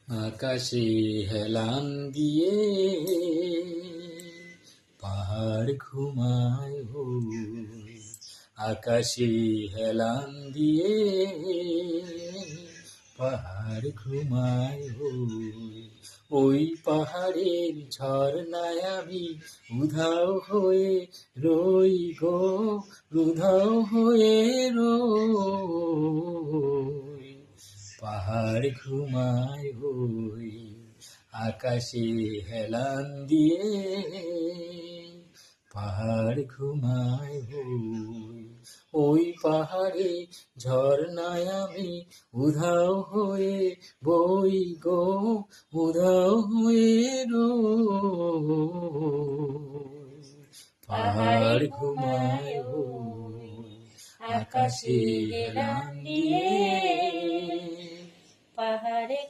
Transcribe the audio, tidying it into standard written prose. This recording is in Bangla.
আকাশে হেলান দিয়ে পাহাড় ঘুমায় আকাশে হেলান দিয়ে পাহাড় ঘুমায় ওই পাহাড়ের ঝর্ণায় আমি উধাও হয়ে রই গো, উধাও হয়ে রই। পাহাড় ঘুমায় আকাশে হেলান দিয়ে পাহাড় ঘুমায় ওই পাহাড়ে ঝর্ণায় আমি উধাও হয়ে বই গো, উধাও হয়ে রই। পাহাড় ঘুমায় আকাশে হেলান দিয়ে পাহাড়ে